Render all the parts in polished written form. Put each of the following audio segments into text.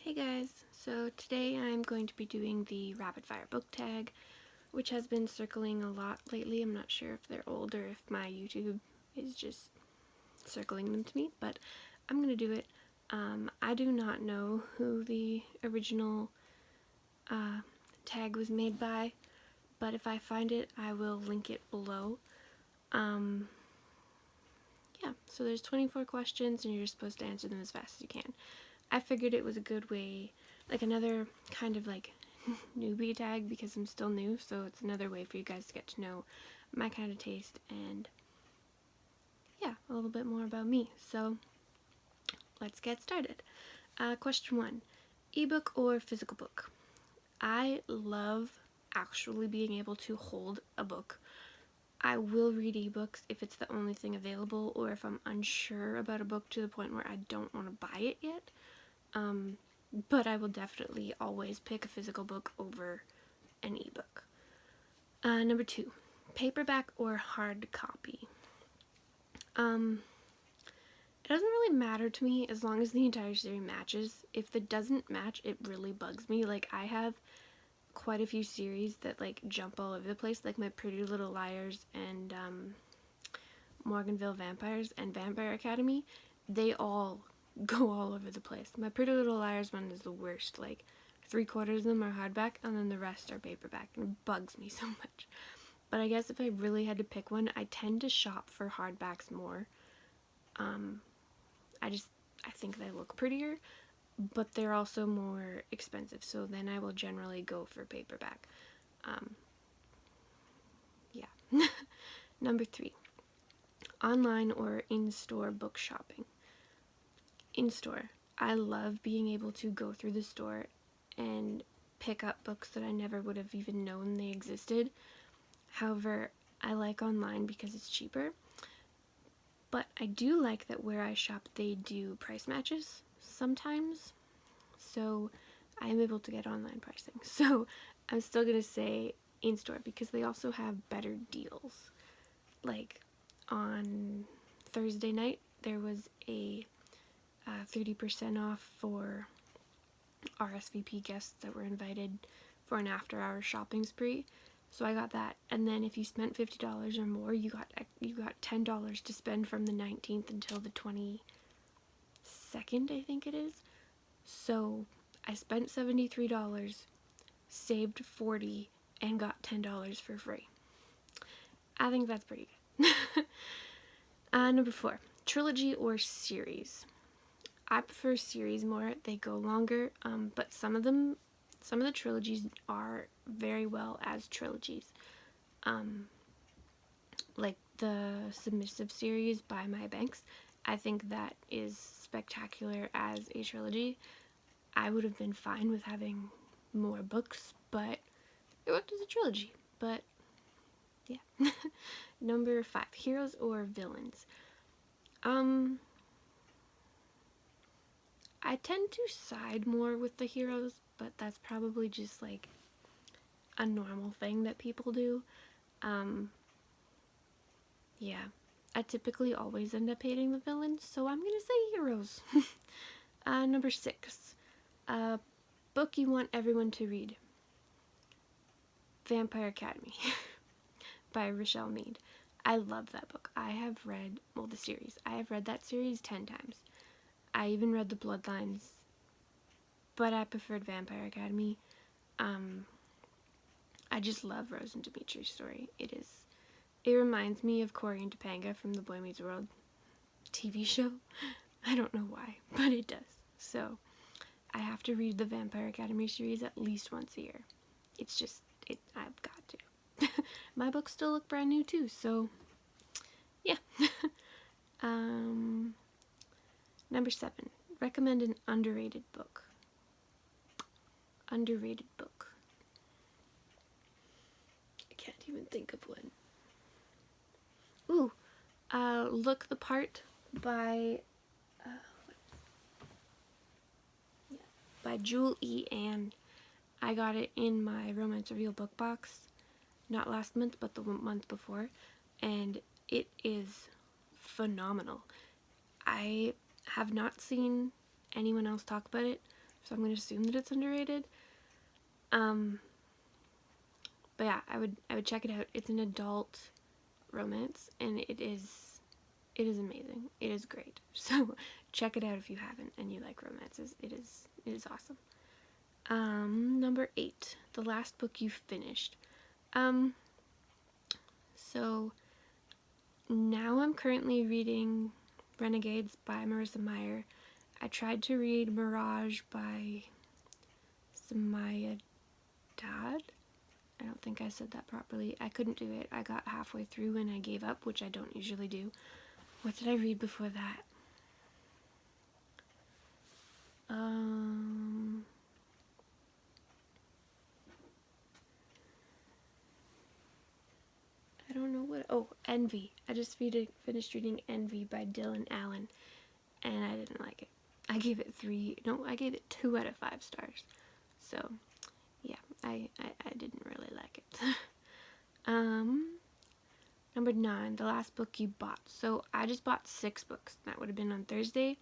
Hey guys, so today I'm going to be doing the rapid fire book tag, which has been circling a lot lately. I'm not sure if they're old or if my YouTube is just circling them to me, but I'm going to do it. I do not know who the original tag was made by, but if I find it, I will link it below. Yeah, so there's 24 questions and you're supposed to answer them as fast as you can. I figured it was a good way, like another kind of like newbie tag because I'm still new, so it's another way for you guys to get to know my kind of taste and yeah, a little bit more about me. So let's get started. Question 1, ebook or physical book? I love actually being able to hold a book. I will read ebooks if it's the only thing available or if I'm unsure about a book to the point where I don't want to buy it yet. But I will definitely always pick a physical book over an ebook. Number 2, paperback or hard copy? It doesn't really matter to me as long as the entire series matches. If it doesn't match, it really bugs me. Like, I have quite a few series that like jump all over the place, like my Pretty Little Liars and Morganville Vampires and Vampire Academy. They all go all over the place. My Pretty Little Liars one is the worst. Like 3/4 of them are hardback and then the rest are paperback, and it bugs me so much. But I guess if I really had to pick one, I tend to shop for hardbacks more. I think they look prettier, but they're also more expensive, so then I will generally go for paperback. Yeah. Number 3, online or in-store book shopping? In-store. I love being able to go through the store and pick up books that I never would have even known they existed. However, I like online because it's cheaper. But I do like that where I shop they do price matches sometimes. So I am able to get online pricing. So I'm still going to say in-store because they also have better deals. Like on Thursday night there was a 30% off for RSVP guests that were invited for an after-hours shopping spree. So I got that, and then if you spent $50 or more, you got $10 to spend from the 19th until the 22nd, I think it is. So I spent $73, saved $40, and got $10 for free. I think that's pretty good. Number 4, trilogy or series? I prefer series more. They go longer, but some of the trilogies are very well as trilogies. Like the Submissive series by Maya Banks, I think that is spectacular as a trilogy. I would have been fine with having more books, but it worked as a trilogy. But yeah. Number 5, heroes or villains? I tend to side more with the heroes, but that's probably just like a normal thing that people do. Yeah, I typically always end up hating the villains, so I'm gonna say heroes. Number 6, book you want everyone to read. Vampire Academy by Richelle Mead. I love that book. I have read, well, the series. I have read that series 10 times. I even read the Bloodlines, but I preferred Vampire Academy. I just love Rose and Dimitri's story. It reminds me of Cory and Topanga from the Boy Meets World TV show. I don't know why, but it does. So I have to read the Vampire Academy series at least once a year. I've got to. My books still look brand new too, so yeah. Number 7, recommend an underrated book. Underrated book. I can't even think of one. Ooh, Look the Part by Jewel E. Ann. I got it in my Romance Reveal book box, not last month, but the month before, and it is phenomenal. I have not seen anyone else talk about it, so I'm going to assume that it's underrated. But yeah, I would check it out. It's an adult romance, and it is amazing. It is great. So check it out if you haven't and you like romances. It is awesome. Number 8, the last book you finished. So now I'm currently reading Renegades by Marissa Meyer. I tried to read Mirage by Somaiya Daud. I don't think I said that properly. I couldn't do it. I got halfway through and I gave up, which I don't usually do. What did I read before that? I don't know what. Oh, Envy. I just finished reading Envy by Dylan Allen, and I didn't like it. I gave it 2 out of 5 stars. So, yeah, I didn't really like it. Number 9, the last book you bought. So I just bought 6 books. That would have been on Thursday.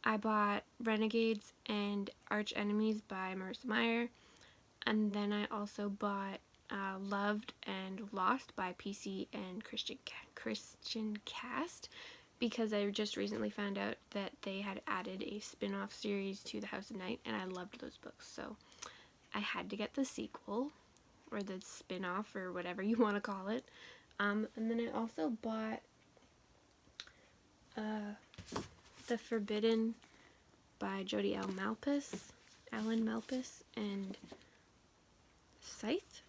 I bought Renegades and Archenemies by Marissa Meyer. And then I also bought Loved and Lost by PC and Christian Cast, because I just recently found out that they had added a spin-off series to The House of Night, and I loved those books. So I had to get the sequel, or the spin-off, or whatever you want to call it. And then I also bought The Forbidden by Jodi Ellen Malpas, and Scythe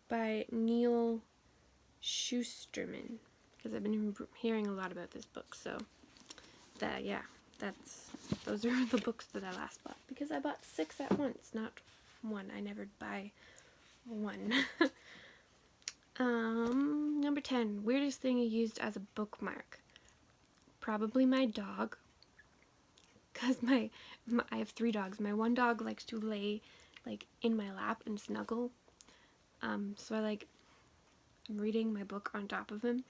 by Neal Shusterman, because I've been hearing a lot about this book. So those are the books that I last bought, because I bought 6 at once, not 1. I never buy 1. Number 10, weirdest thing you used as a bookmark. Probably my dog, because I have 3 dogs. My one dog likes to lay like in my lap and snuggle. So I'm reading my book on top of him,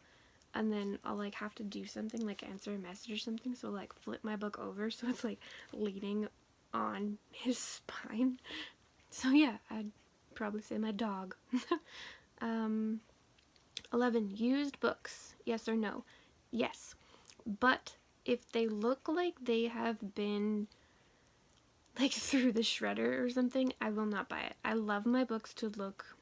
and then I'll like have to do something, like answer a message or something, so I'll like flip my book over so it's like leaning on his spine. So yeah, I'd probably say my dog. 11, used books. Yes or no? Yes. But if they look like they have been like through the shredder or something, I will not buy it. I love my books to look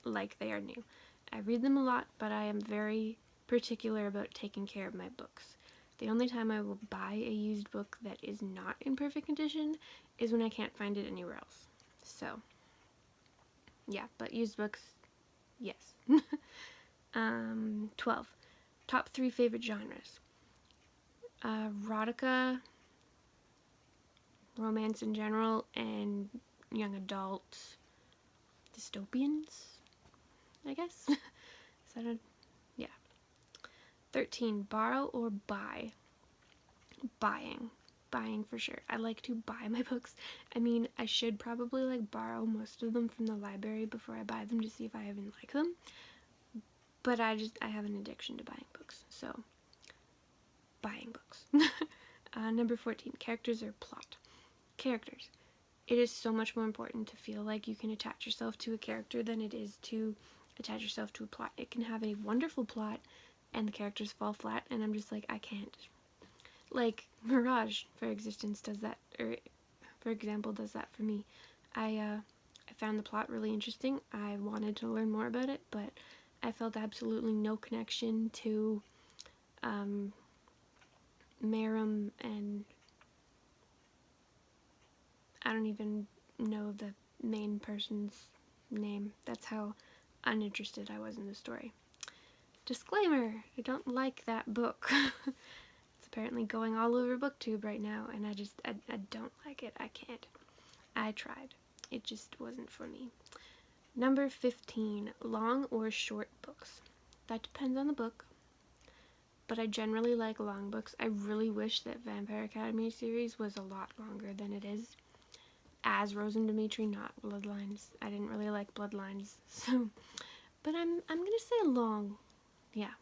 like they are new. I read them a lot, but I am very particular about taking care of my books. The only time I will buy a used book that is not in perfect condition is when I can't find it anywhere else. So, yeah, but used books, yes. 12, top 3 favorite genres. Erotica, romance in general, and young adult dystopians, I guess. Yeah. 13, borrow or buy? Buying for sure. I like to buy my books. I mean, I should probably like borrow most of them from the library before I buy them to see if I even like them, but I have an addiction to buying books, so buying books. Number 14, characters or plot. Characters. It is so much more important to feel like you can attach yourself to a character than it is to attach yourself to a plot. It can have a wonderful plot and the characters fall flat, and I'm just like, I can't. Like Mirage, for example, does that for me. I found the plot really interesting. I wanted to learn more about it, but I felt absolutely no connection to Meyer, and I don't even know the main person's name. That's how uninterested I was in the story. Disclaimer, I don't like that book. It's apparently going all over BookTube right now, and I don't like it. I can't. I tried. It just wasn't for me. Number 15, long or short books. That depends on the book, but I generally like long books. I really wish that Vampire Academy series was a lot longer than it is. As Rose and Dimitri, not Bloodlines. I didn't really like Bloodlines, so, but I'm gonna say long. Yeah.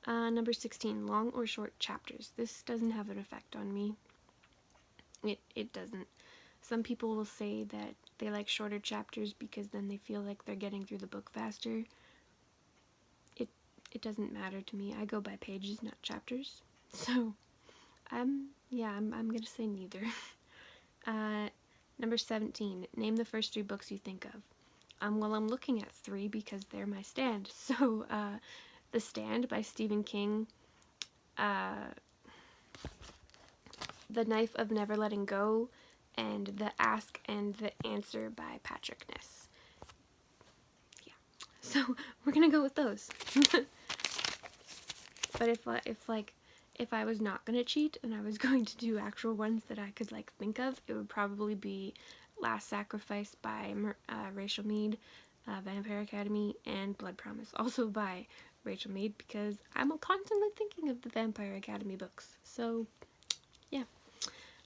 Number 16, long or short chapters. This doesn't have an effect on me. It doesn't. Some people will say that they like shorter chapters because then they feel like they're getting through the book faster. It doesn't matter to me. I go by pages, not chapters. So, I'm gonna say neither. Number 17, name the first 3 books you think of. Well, I'm looking at 3 because they're my stand. So, The Stand by Stephen King, The Knife of Never Letting Go, and The Ask and the Answer by Patrick Ness. Yeah, so we're gonna go with those. But if I was not gonna cheat and I was going to do actual ones that I could like think of, it would probably be Last Sacrifice by Rachel Mead, Vampire Academy, and Blood Promise, also by Rachel Mead, because I'm constantly thinking of the Vampire Academy books. So, yeah.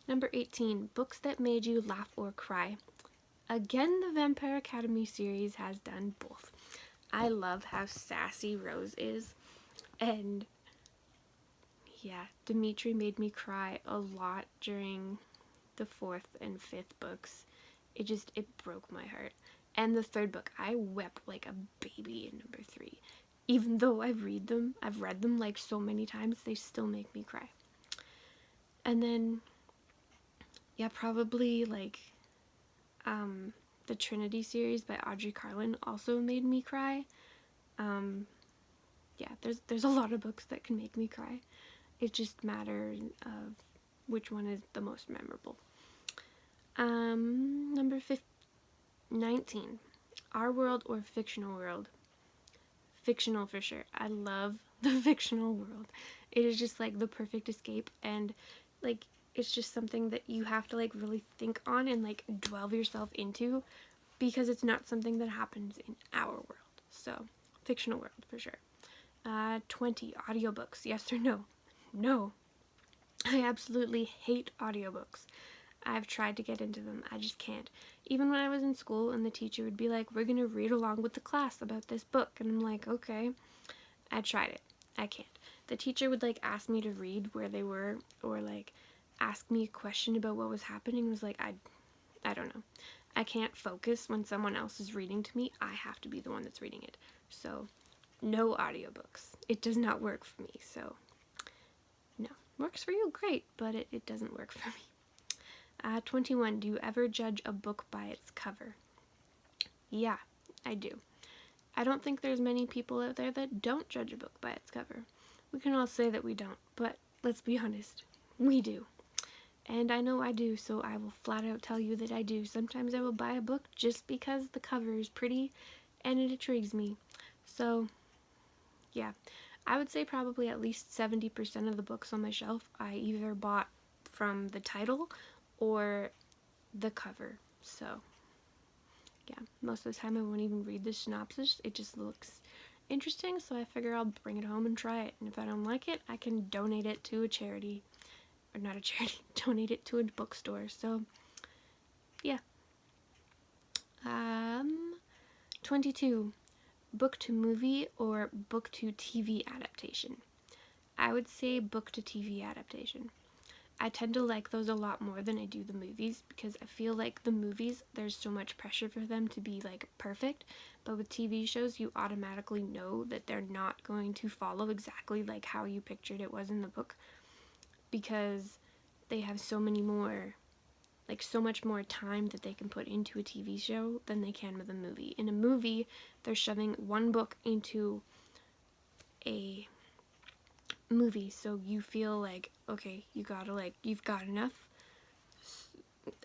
Number 18, books that made you laugh or cry. Again, the Vampire Academy series has done both. I love how sassy Rose is, and yeah, Dimitri made me cry a lot during the 4th and 5th books. It broke my heart. And the 3rd book, I wept like a baby in number 3. Even though I've read them like so many times, they still make me cry. And then, yeah, probably like, the Trinity series by Audrey Carlan also made me cry. Yeah, there's a lot of books that can make me cry. It just matters of which one is the most memorable. Number 19, Our World or Fictional World. Fictional for sure. I love the fictional world. It is just like the perfect escape, and like it's just something that you have to like really think on and like dwell yourself into, because it's not something that happens in our world. So, fictional world for sure. 20, audiobooks. Yes or no? No. I absolutely hate audiobooks. I've tried to get into them. I just can't. Even when I was in school and the teacher would be like, we're going to read along with the class about this book. And I'm like, okay. I tried it. I can't. The teacher would like ask me to read where they were, or like ask me a question about what was happening. It was like, I don't know. I can't focus when someone else is reading to me. I have to be the one that's reading it. So, no audiobooks. It does not work for me. So, no. Works for you, great, but it doesn't work for me. 21, do you ever judge a book by its cover? Yeah, I do. I don't think there's many people out there that don't judge a book by its cover. We can all say that we don't, but let's be honest, we do. And I know I do, so I will flat out tell you that I do. Sometimes I will buy a book just because the cover is pretty and it intrigues me. So, yeah. I would say probably at least 70% of the books on my shelf I either bought from the title or the cover. So, yeah. Most of the time I won't even read the synopsis. It just looks interesting, so I figure I'll bring it home and try it. And if I don't like it, I can donate it to a charity. Or not a charity, donate it to a bookstore. So, yeah. 22. Book to movie or book to TV adaptation? I would say book to TV adaptation. I tend to like those a lot more than I do the movies, because I feel like the movies, there's so much pressure for them to be like perfect, but with TV shows you automatically know that they're not going to follow exactly like how you pictured it was in the book, because they have so much more time that they can put into a TV show than they can with a movie. In a movie, they're shoving one book into a movie, so you feel like, okay, you've got enough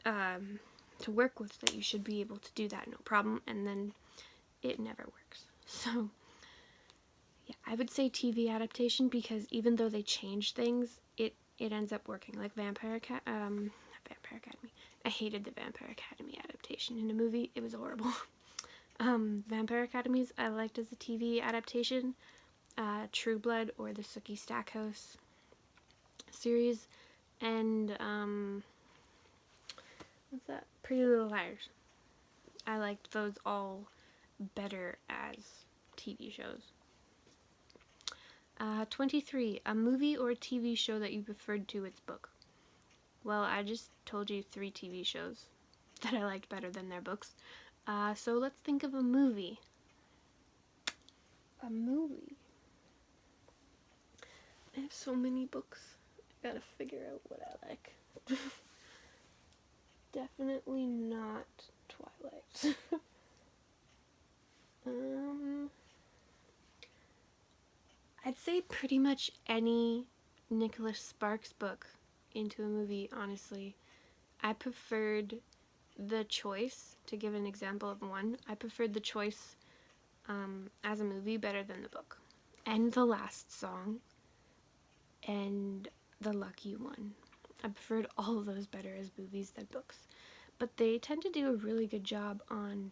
to work with, that you should be able to do that, no problem, and then it never works. So, yeah, I would say TV adaptation, because even though they change things, it ends up working. Like Vampire Academy. I hated the Vampire Academy adaptation in a movie. It was horrible. Vampire Academies I liked as a TV adaptation. True Blood or the Sookie Stackhouse series. And, what's that? Pretty Little Liars. I liked those all better as TV shows. 23. A movie or TV show that you preferred to its book. Well, I just told you 3 TV shows that I liked better than their books. So let's think of a movie. A movie. I have so many books. I gotta figure out what I like. Definitely not Twilight. I'd say pretty much any Nicholas Sparks book into a movie, honestly. I preferred The Choice, to give an example of one. I preferred The Choice as a movie better than the book. And The Last Song. And The Lucky One. I preferred all of those better as movies than books. But they tend to do a really good job on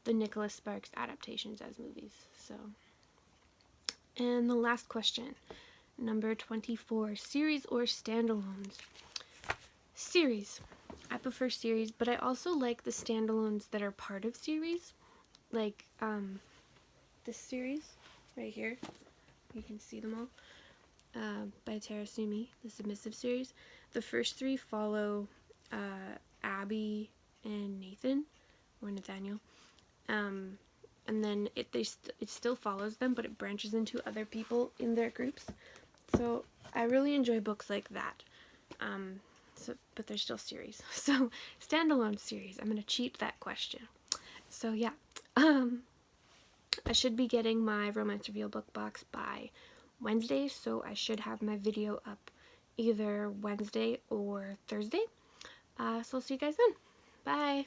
the Nicholas Sparks adaptations as movies. So, and the last question, number 24, series or standalones? Series. I prefer series, but I also like the standalones that are part of series. Like, this series right here. You can see them all. By Tara Sumi, the Submissive series. The first 3 follow Abby and Nathan, or Nathaniel. And then it still follows them, but it branches into other people in their groups. So I really enjoy books like that. But they're still series. So standalone series. I'm gonna cheat that question. So yeah, I should be getting my Romance Reveal book box by Wednesday, so I should have my video up either Wednesday or Thursday. So I'll see you guys then. Bye!